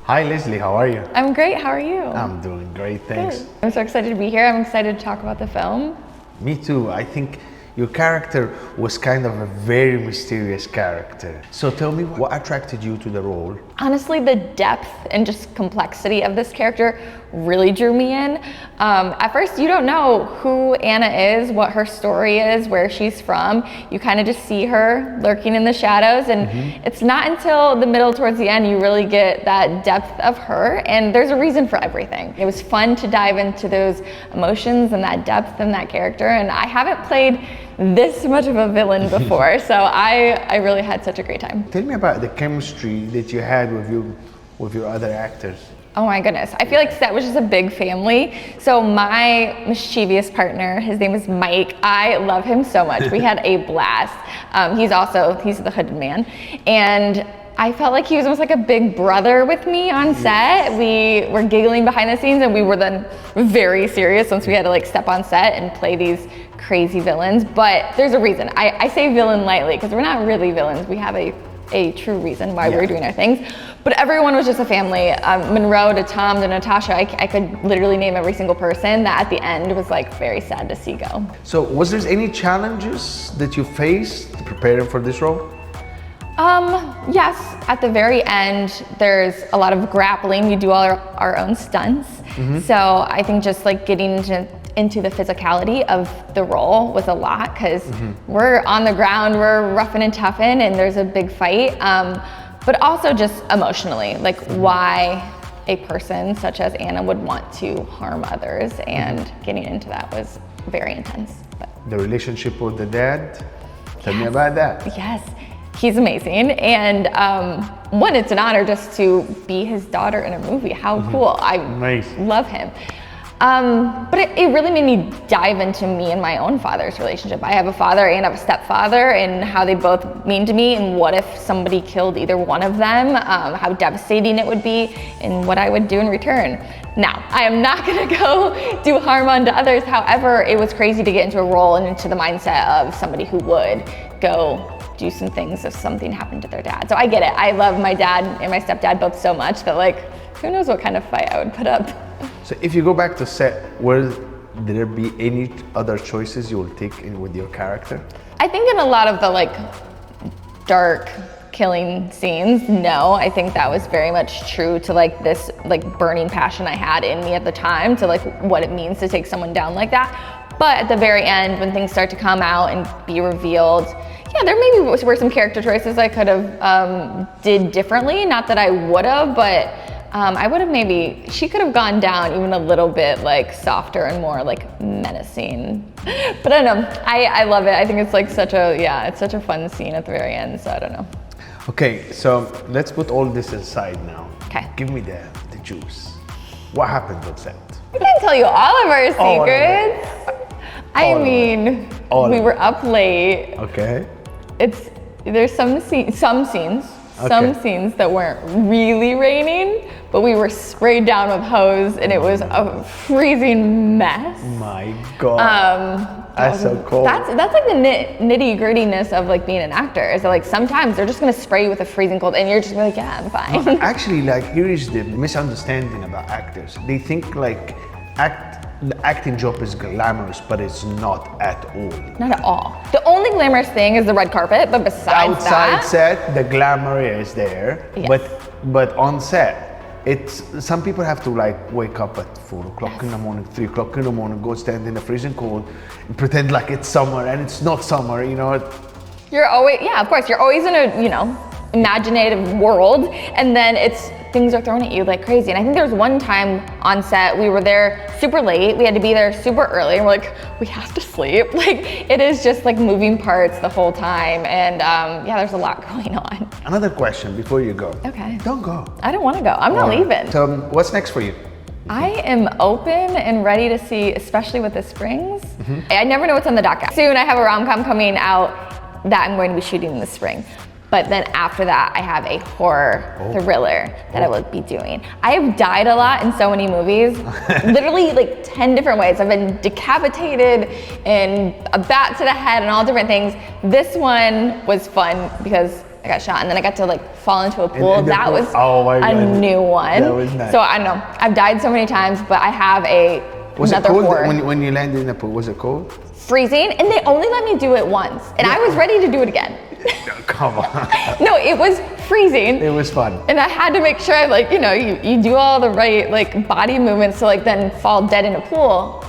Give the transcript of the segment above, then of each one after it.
Hi Leslie, how are you? I'm great, how are you? I'm doing great, thanks. Good. I'm so excited to be here. I'm excited to talk about the film. Me too. I think your character was kind of a very mysterious character. So tell me, what attracted you to the role? Honestly, the depth and just complexity of this character really drew me in. At first, you don't know who Anna is, what her story is, where she's from. You kind of just see her lurking in the shadows, and it's not until the middle towards the end you really get that depth of her, and there's a reason for everything. It was fun to dive into those emotions and that depth and that character, and I haven't played this much of a villain before, so I really had such a great time. Tell me about the chemistry that you had with your other actors. Oh my goodness. I feel like Set was just a big family. So my mischievous partner, his name is Mike. I love him so much. We had a blast. He's the hooded man. And I felt like he was almost like a big brother with me on set. We were giggling behind the scenes and we were then very serious once we had to like step on set and play these crazy villains. But there's a reason. I say villain lightly because we're not really villains. We have a true reason why we're doing our things. But everyone was just a family. Monroe to Tom to Natasha, I could literally name every single person that at the end was like very sad to see go. So was there any challenges that you faced preparing for this role? Yes, at the very end, there's a lot of grappling. We do all our own stunts. So I think just like getting into the physicality of the role was a lot because we're on the ground, we're roughing and toughing, and there's a big fight. But also just emotionally, like why a person such as Anna would want to harm others, and getting into that was very intense. But. The relationship with the dad, tell me about that. Yes, he's amazing. And one, it's an honor just to be his daughter in a movie. How cool, I love him. But it really made me dive into me and my own father's relationship. I have a father and I have a stepfather, and how they both mean to me, and what if somebody killed either one of them, how devastating it would be, and what I would do in return. Now, I am not gonna go do harm unto others. However, it was crazy to get into a role and into the mindset of somebody who would go do some things if something happened to their dad. So I get it. I love my dad and my stepdad both so much that like, who knows what kind of fight I would put up. So if you go back to set, will there be any other choices you will take in with your character? I think in a lot of the like dark killing scenes, no. I think that was very much true to like this like burning passion I had in me at the time to like what it means to take someone down like that. But at the very end, when things start to come out and be revealed, yeah, there maybe were some character choices I could have did differently. Not that I would have, but I would have she could have gone down even a little bit like softer and more like menacing. But I don't know, I love it. I think it's like it's such a fun scene at the very end, so I don't know. Okay, so let's put all this aside now. Okay. Give me the juice. What happened on set? I can't tell you all of our secrets. We were up late. Okay. There's some scenes that weren't really raining, but we were sprayed down with hose and it was a freezing mess. My God. That's so cool. That's like the nitty grittiness of like being an actor, is that like sometimes they're just gonna spray you with a freezing cold and you're just gonna be like, yeah, I'm fine. Actually, like here is the misunderstanding about actors. They think like the acting job is glamorous, but it's not at all. Not at all. The only glamorous thing is the red carpet, but besides outside set, the glamour is there, yes. but on set, some people have to like wake up at 4 o'clock in the morning, 3 o'clock in the morning, go stand in the freezing cold, and pretend like it's summer, and it's not summer, you know. You're always, of course, you're always in a, imaginative world, and then things are thrown at you like crazy. And I think there was one time on set, we were there super late, we had to be there super early, and we're like, we have to sleep. Like, it is just like moving parts the whole time, and there's a lot going on. Another question before you go. Okay. Don't go. I don't want to go, I'm not leaving. So what's next for you? I am open and ready to see, especially with the springs. I never know what's on the docket. Soon I have a rom-com coming out that I'm going to be shooting in the spring. But then after that, I have a horror thriller that I will be doing. I have died a lot in so many movies, literally like 10 different ways. I've been decapitated and a bat to the head and all different things. This one was fun because I got shot, and then I got to like fall into a pool. In the That pool. was Oh my a God. new one. That was nice. So I don't know. I've died so many times, but I have Was it another cold horror. when you landed in the pool? Was it cold? Freezing, and they only let me do it once, and I was ready to do it again. No, come on. No, it was freezing. It was fun. And I had to make sure I like, you do all the right like body movements to like then fall dead in a pool.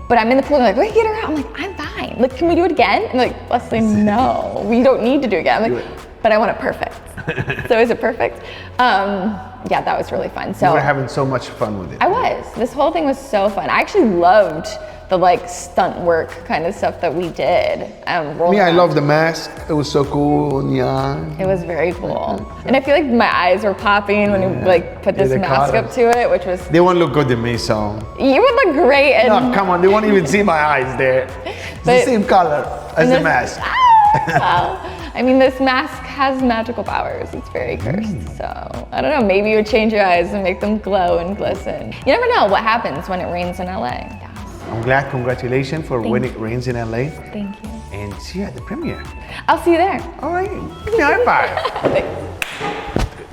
But I'm in the pool and they're like, wait, get her out. I'm like, I'm fine. Like, can we do it again? And like, Leslie, no, we don't need to do it again. I'm like, but I want it perfect. So is it perfect? Yeah, that was really fun. So You were having so much fun with it. I was. This whole thing was so fun. I actually loved the like stunt work kind of stuff that we did. Me, I love the mask. It was so cool. Yeah. It was very cool. And I feel like my eyes were popping when you like put this the mask up colors. to it, which was, They won't look good in me, so. you would look great. And No, come on, they won't even see my eyes there. It's the But- same color as the this- mask. Wow. I mean, this mask has magical powers. It's very cursed. So I don't know, maybe you would change your eyes and make them glow and glisten. You never know what happens when it rains in LA. I'm glad. Congratulations for winning Rains in LA. Thank you. And see you at the premiere. I'll see you there. All right. Give me a high five. Thanks.